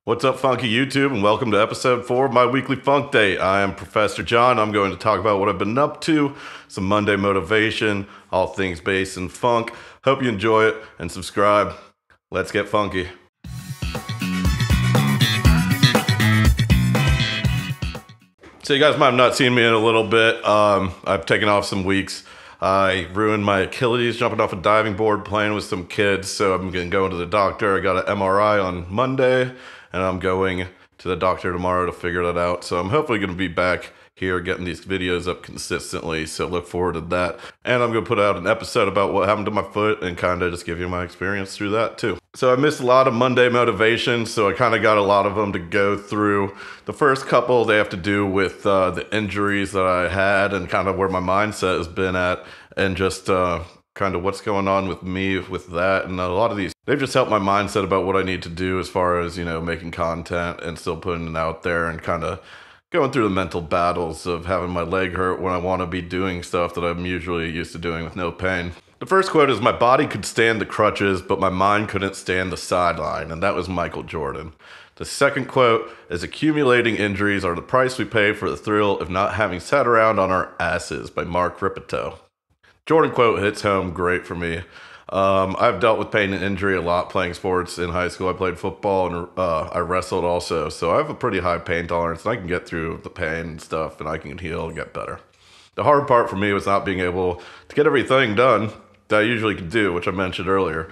What's up, funky YouTube, and welcome to episode 4 of my weekly Funk Date. I am Professor John. I'm going to talk about what I've been up to, some Monday motivation, all things bass and funk. Hope you enjoy it and subscribe. Let's get funky. So you guys might have not seen me in a little bit. I've taken off some weeks. I ruined my Achilles jumping off a diving board playing with some kids, so I'm going to go to the doctor. I got an MRI on Monday, and I'm going to the doctor tomorrow to figure that out. So I'm hopefully going to be back here getting these videos up consistently, so look forward to that. And I'm going to put out an episode about what happened to my foot and kind of just give you my experience through that too. So I missed a lot of Monday motivation, so I kind of got a lot of them to go through. The first couple, they have to do with the injuries that I had and kind of where my mindset has been at, and just kind of what's going on with me with that. And a lot of these, they've just helped my mindset about what I need to do as far as, you know, making content and still putting it out there and kind of going through the mental battles of having my leg hurt when I want to be doing stuff that I'm usually used to doing with no pain. The first quote is, "My body could stand the crutches, but my mind couldn't stand the sideline," and that was Michael Jordan. The second quote is, "Accumulating injuries are the price we pay for the thrill of not having sat around on our asses," by Mark Ripito. Jordan quote hits home great for me. I've dealt with pain and injury a lot playing sports in high school. I played football and I wrestled also. So I have a pretty high pain tolerance, and I can get through the pain and stuff, and I can heal and get better. The hard part for me was not being able to get everything done that I usually can do, which I mentioned earlier.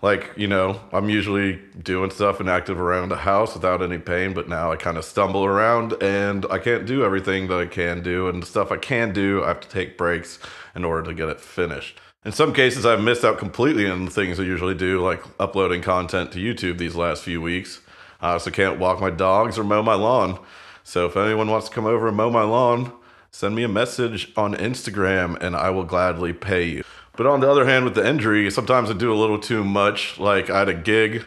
Like, you know, I'm usually doing stuff and active around the house without any pain, but now I kind of stumble around and I can't do everything that I can do. And the stuff I can do, I have to take breaks in order to get it finished. In some cases, I've missed out completely on the things I usually do, like uploading content to YouTube these last few weeks. I also can't walk my dogs or mow my lawn. So if anyone wants to come over and mow my lawn, send me a message on Instagram and I will gladly pay you. But on the other hand, with the injury, sometimes I do a little too much. Like I had a gig,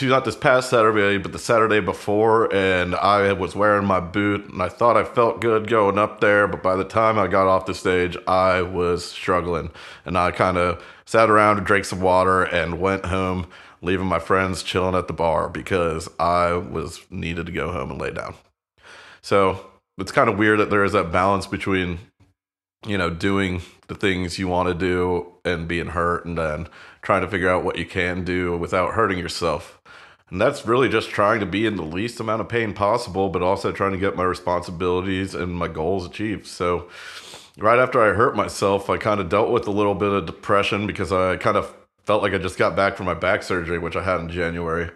not this past Saturday, but the Saturday before, and I was wearing my boot, and I thought I felt good going up there, but by the time I got off the stage, I was struggling. And I kind of sat around and drank some water and went home, leaving my friends chilling at the bar because I needed to go home and lay down. So it's kind of weird that there is that balance between, you know, doing the things you want to do and being hurt, and then trying to figure out what you can do without hurting yourself. And that's really just trying to be in the least amount of pain possible, but also trying to get my responsibilities and my goals achieved. So right after I hurt myself, I kind of dealt with a little bit of depression because I kind of felt like I just got back from my back surgery, which I had in January.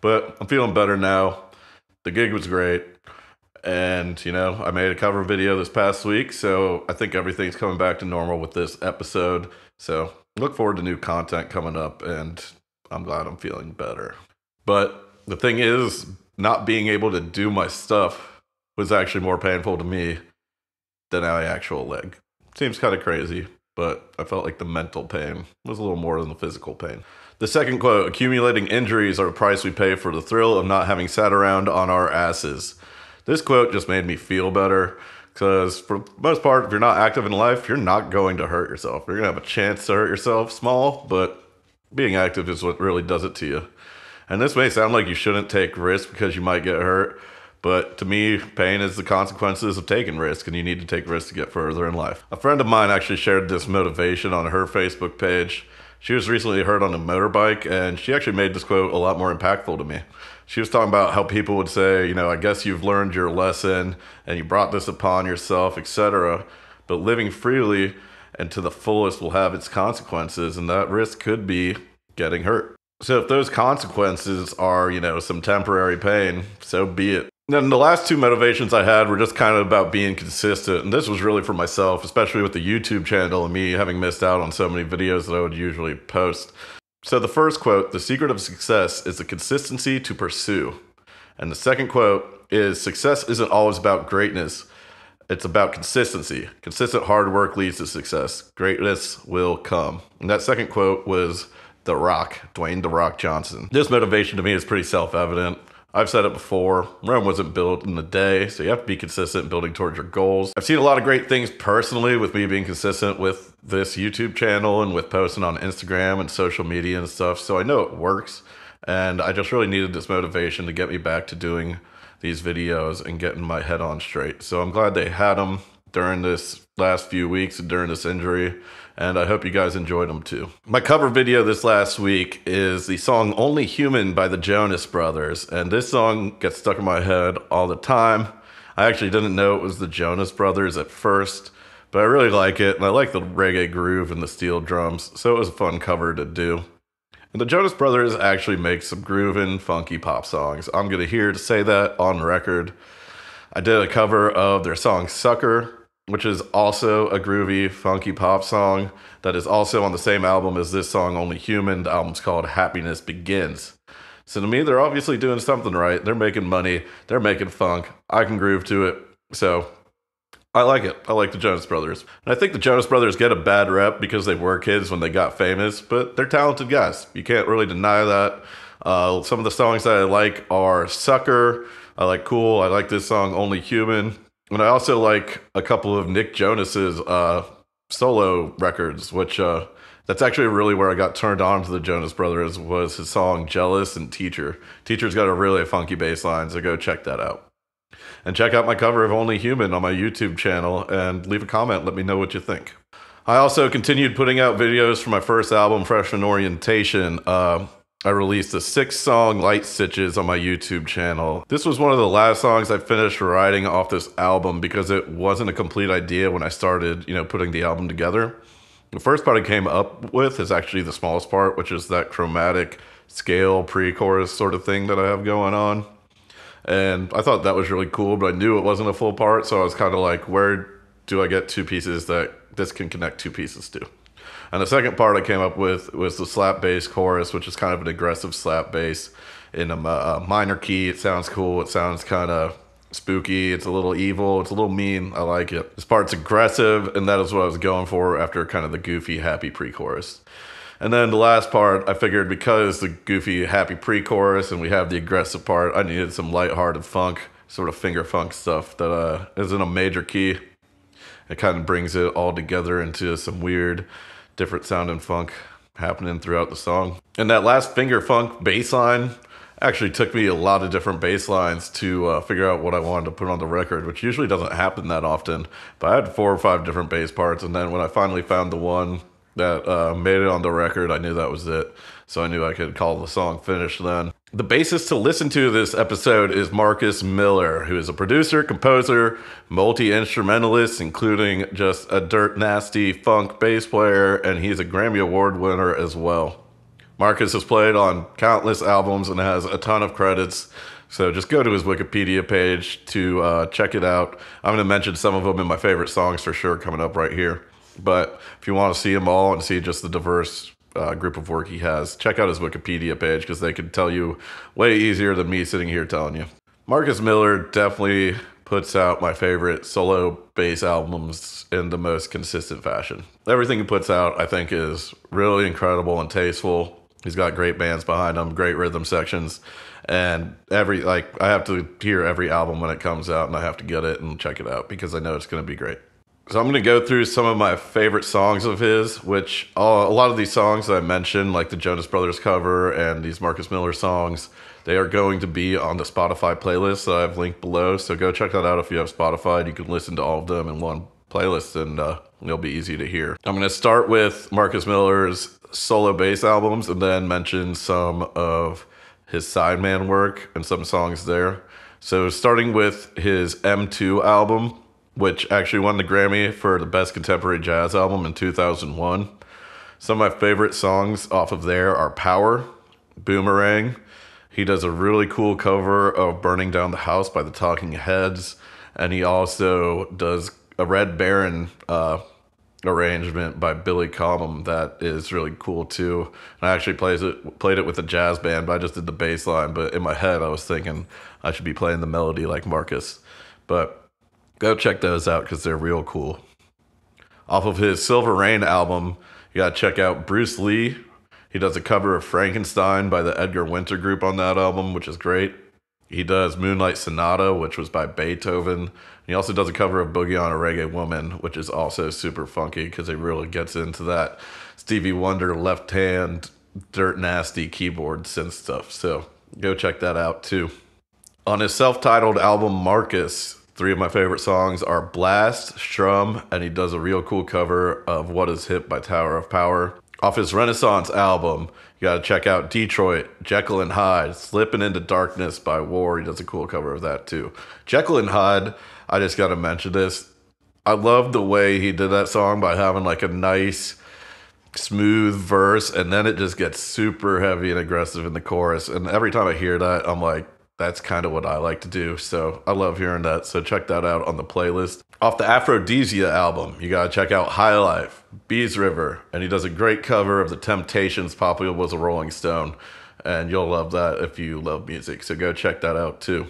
But I'm feeling better now. The gig was great. And, you know, I made a cover video this past week, so I think everything's coming back to normal with this episode. So look forward to new content coming up, and I'm glad I'm feeling better. But the thing is, not being able to do my stuff was actually more painful to me than my actual leg. Seems kind of crazy, but I felt like the mental pain was a little more than the physical pain. The second quote, "Accumulating injuries are the price we pay for the thrill of not having sat around on our asses." This quote just made me feel better because for the most part, if you're not active in life, you're not going to hurt yourself. You're going to have a chance to hurt yourself small, but being active is what really does it to you. And this may sound like you shouldn't take risks because you might get hurt, but to me, pain is the consequences of taking risks, and you need to take risks to get further in life. A friend of mine actually shared this motivation on her Facebook page. She was recently hurt on a motorbike, and she actually made this quote a lot more impactful to me. She was talking about how people would say, you know, I guess you've learned your lesson and you brought this upon yourself, etc. But living freely and to the fullest will have its consequences, and that risk could be getting hurt. So if those consequences are, you know, some temporary pain, so be it. Then the last two motivations I had were just kind of about being consistent. And this was really for myself, especially with the YouTube channel and me having missed out on so many videos that I would usually post. So the first quote, "The secret of success is the consistency to pursue." And the second quote is, "Success isn't always about greatness. It's about consistency. Consistent hard work leads to success. Greatness will come." And that second quote was The Rock, Dwayne "The Rock" Johnson. This motivation to me is pretty self-evident. I've said it before, Rome wasn't built in a day, so you have to be consistent building towards your goals. I've seen a lot of great things personally with me being consistent with this YouTube channel and with posting on Instagram and social media and stuff, so I know it works. And I just really needed this motivation to get me back to doing these videos and getting my head on straight. So I'm glad they had them during this last few weeks and during this injury, and I hope you guys enjoyed them too. My cover video this last week is the song Only Human by the Jonas Brothers, and this song gets stuck in my head all the time. I actually didn't know it was the Jonas Brothers at first, but I really like it, and I like the reggae groove and the steel drums, so it was a fun cover to do. And the Jonas Brothers actually make some groovin', funky pop songs. I'm gonna here to say that on record. I did a cover of their song Sucker, which is also a groovy, funky pop song that is also on the same album as this song, Only Human. The album's called Happiness Begins. So to me, they're obviously doing something right. They're making money. They're making funk. I can groove to it. So I like it. I like the Jonas Brothers. And I think the Jonas Brothers get a bad rep because they were kids when they got famous, but they're talented guys. You can't really deny that. Some of the songs that I like are Sucker. I like Cool. I like this song, Only Human. And I also like a couple of Nick Jonas's solo records, which that's actually really where I got turned on to the Jonas Brothers, was his song Jealous and Teacher. Teacher's got a really funky bass line, so go check that out. And check out my cover of Only Human on my YouTube channel and leave a comment. Let me know what you think. I also continued putting out videos for my first album, Freshman Orientation. I released a 6-song Light Stitches on my YouTube channel. This was one of the last songs I finished writing off this album because it wasn't a complete idea when I started, putting the album together. The first part I came up with is actually the smallest part, which is that chromatic scale pre-chorus sort of thing that I have going on. And I thought that was really cool, but I knew it wasn't a full part, so I was kind of like, where do I get 2 pieces that this can connect 2 pieces to? And the second part I came up with was the slap bass chorus, which is kind of an aggressive slap bass in a minor key. It sounds cool. It sounds kind of spooky. It's a little evil. It's a little mean. I like it. This part's aggressive, and that is what I was going for after kind of the goofy, happy pre-chorus. And then the last part, I figured because the goofy, happy pre-chorus and we have the aggressive part, I needed some lighthearted funk, sort of finger funk stuff that is in a major key. It kind of brings it all together into some weird, different sounding funk happening throughout the song. And that last finger funk bass line actually took me a lot of different bass lines to figure out what I wanted to put on the record, which usually doesn't happen that often. But I had 4 or 5 different bass parts, and then when I finally found the one that made it on the record, I knew that was it. So I knew I could call the song finished then. The bassist to listen to this episode is Marcus Miller, who is a producer, composer, multi-instrumentalist, including just a dirt nasty funk bass player, and he's a Grammy Award winner as well. Marcus has played on countless albums and has a ton of credits, so just go to his Wikipedia page to check it out. I'm going to mention some of them in my favorite songs for sure coming up right here. But if you want to see them all and see just the diverse group of work he has, check out his Wikipedia page because they can tell you way easier than me sitting here telling you. Marcus Miller definitely puts out my favorite solo bass albums in the most consistent fashion. Everything he puts out, I think, is really incredible and tasteful. He's got great bands behind him, great rhythm sections, and I have to hear every album when it comes out, and I have to get it and check it out because I know it's going to be great. So I'm going to go through some of my favorite songs of his, which a lot of these songs that I mentioned, like the Jonas Brothers cover and these Marcus Miller songs, they are going to be on the Spotify playlist that I've linked below. So go check that out if you have Spotify. You can listen to all of them in one playlist, and it'll be easy to hear. I'm going to start with Marcus Miller's solo bass albums and then mention some of his sideman work and some songs there. So starting with his M2 album, which actually won the Grammy for the Best Contemporary Jazz Album in 2001. Some of my favorite songs off of there are Power, Boomerang. He does a really cool cover of Burning Down the House by the Talking Heads, and he also does a Red Baron arrangement by Billy Cobham that is really cool too. And I actually played it with a jazz band, but I just did the bass line. But in my head, I was thinking I should be playing the melody like Marcus. But go check those out because they're real cool. Off of his Silver Rain album, you gotta check out Bruce Lee. He does a cover of Frankenstein by the Edgar Winter Group on that album, which is great. He does Moonlight Sonata, which was by Beethoven. He also does a cover of Boogie on a Reggae Woman, which is also super funky because it really gets into that Stevie Wonder left hand dirt nasty keyboard synth stuff. So go check that out too. On his self-titled album Marcus, three of my favorite songs are Blast, Strum, and he does a real cool cover of What Is Hip by Tower of Power. Off his Renaissance album, you gotta check out Detroit, Jekyll and Hyde, Slipping into Darkness by War. He does a cool cover of that too. Jekyll and Hyde, I just gotta mention this. I love the way he did that song by having like a nice, smooth verse, and then it just gets super heavy and aggressive in the chorus. And every time I hear that, I'm like, that's kind of what I like to do. So I love hearing that. So check that out on the playlist. Off the Aphrodisia album, you gotta check out High Life, Bees River, and he does a great cover of The Temptations' Papa Was a Rolling Stone. And you'll love that if you love music. So go check that out too.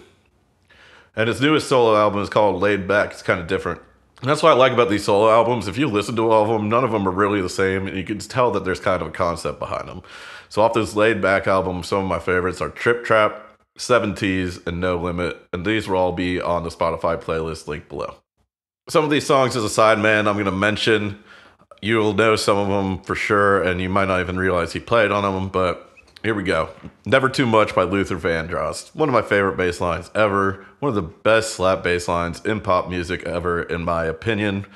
And his newest solo album is called Laid Back. It's kind of different. And that's what I like about these solo albums. If you listen to all of them, none of them are really the same, and you can tell that there's kind of a concept behind them. So off this Laid Back album, some of my favorites are Trip Trap, 70s, and No Limit, and these will all be on the Spotify playlist linked below. Some of these songs as a side man I'm going to mention. You'll know some of them for sure, and you might not even realize he played on them, but here we go. Never Too Much by Luther Vandross. One of my favorite bass lines ever. One of the best slap bass lines in pop music ever, in my opinion.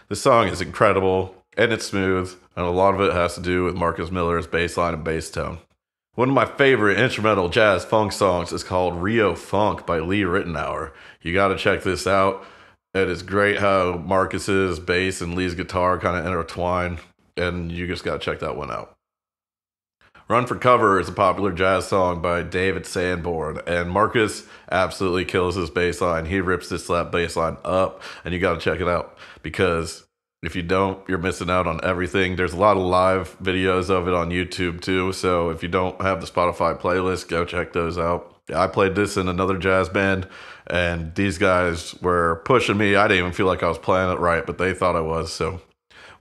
This song is incredible, and it's smooth, and a lot of it has to do with Marcus Miller's bass line and bass tone. One of my favorite instrumental jazz funk songs is called Rio Funk by Lee Ritenour. You gotta check this out. It is great how Marcus's bass and Lee's guitar kind of intertwine, and you just gotta check that one out. Run for Cover is a popular jazz song by David Sanborn, and Marcus absolutely kills his bass line. He rips this slap bass line up, and you gotta check it out, because if you don't, you're missing out on everything. There's a lot of live videos of it on YouTube too, so if you don't have the Spotify playlist, go check those out. I played this in another jazz band, and these guys were pushing me. I didn't even feel like I was playing it right, but they thought I was, so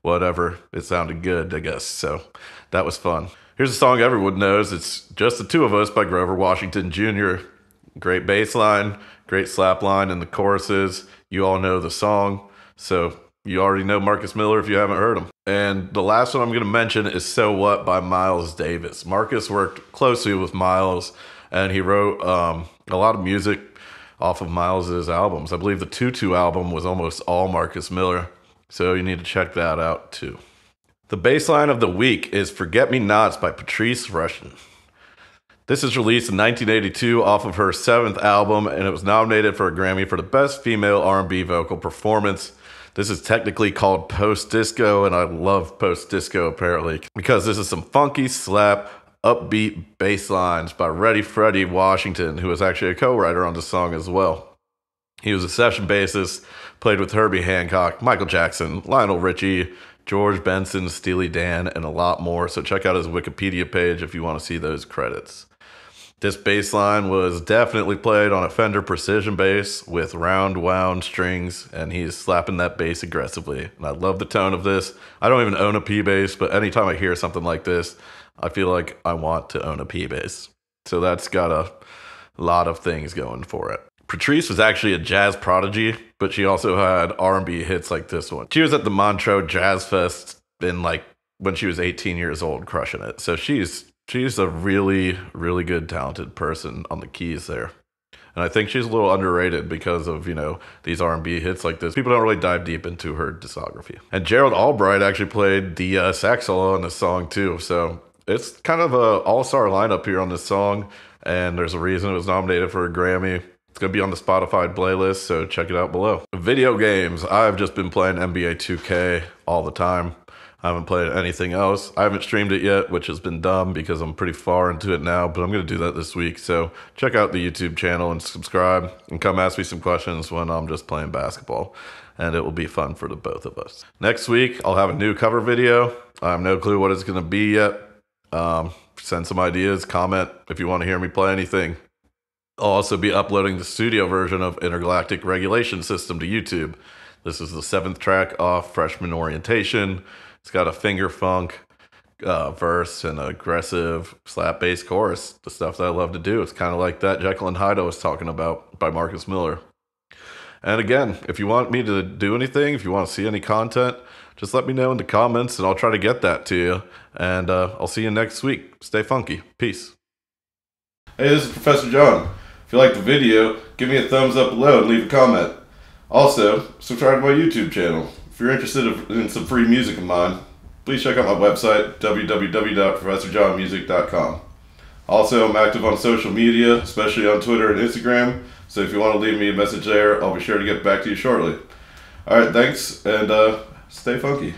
whatever. It sounded good, I guess, so that was fun. Here's a song everyone knows. It's Just the Two of Us by Grover Washington Jr. Great bass line, great slap line in the choruses. You all know the song, so you already know Marcus Miller if you haven't heard him. And the last one I'm going to mention is So What by Miles Davis. Marcus worked closely with Miles, and he wrote a lot of music off of Miles's albums. I believe the Tutu album was almost all Marcus Miller, so you need to check that out too. The bass line of the week is Forget Me Nots by Patrice Rushen. This is released in 1982 off of her 7th album, and it was nominated for a Grammy for the Best Female R&B Vocal Performance. This is technically called post-disco, and I love post-disco apparently, because this is some funky slap, upbeat bass lines by Reddy Freddie Washington, who was actually a co-writer on the song as well. He was a session bassist, played with Herbie Hancock, Michael Jackson, Lionel Richie, George Benson, Steely Dan, and a lot more. So check out his Wikipedia page if you want to see those credits. This bass line was definitely played on a Fender Precision bass with round wound strings, and he's slapping that bass aggressively. And I love the tone of this. I don't even own a P bass, but anytime I hear something like this, I feel like I want to own a P bass. So that's got a lot of things going for it. Patrice was actually a jazz prodigy, but she also had R&B hits like this one. She was at the Montreux Jazz Fest when she was 18 years old, crushing it. So she's a really, really good, talented person on the keys there. And I think she's a little underrated because of, these R&B hits like this. People don't really dive deep into her discography. And Gerald Albright actually played the sax solo on this song too. So it's kind of a all-star lineup here on this song. And there's a reason it was nominated for a Grammy. It's going to be on the Spotify playlist, so check it out below. Video games. I've just been playing NBA 2K all the time. I haven't played anything else. I haven't streamed it yet, which has been dumb because I'm pretty far into it now, but I'm going to do that this week. So check out the YouTube channel and subscribe, and come ask me some questions when I'm just playing basketball, and it will be fun for the both of us. Next week, I'll have a new cover video. I have no clue what it's going to be yet. Send some ideas, comment if you want to hear me play anything. I'll also be uploading the studio version of Intergalactic Regulation System to YouTube. This is the 7th track off Freshman Orientation. It's got a finger funk verse and an aggressive slap bass chorus, the stuff that I love to do. It's kind of like that Jekyll and Hyde I was talking about by Marcus Miller. And again, if you want me to do anything, if you want to see any content, just let me know in the comments and I'll try to get that to you. And I'll see you next week. Stay funky. Peace. Hey, this is Professor John. If you liked the video, give me a thumbs up below and leave a comment. Also, subscribe to my YouTube channel. If you're interested in some free music of mine, please check out my website, www.professorjohnmusic.com. Also, I'm active on social media, especially on Twitter and Instagram, so if you want to leave me a message there, I'll be sure to get back to you shortly. Alright, thanks, and stay funky.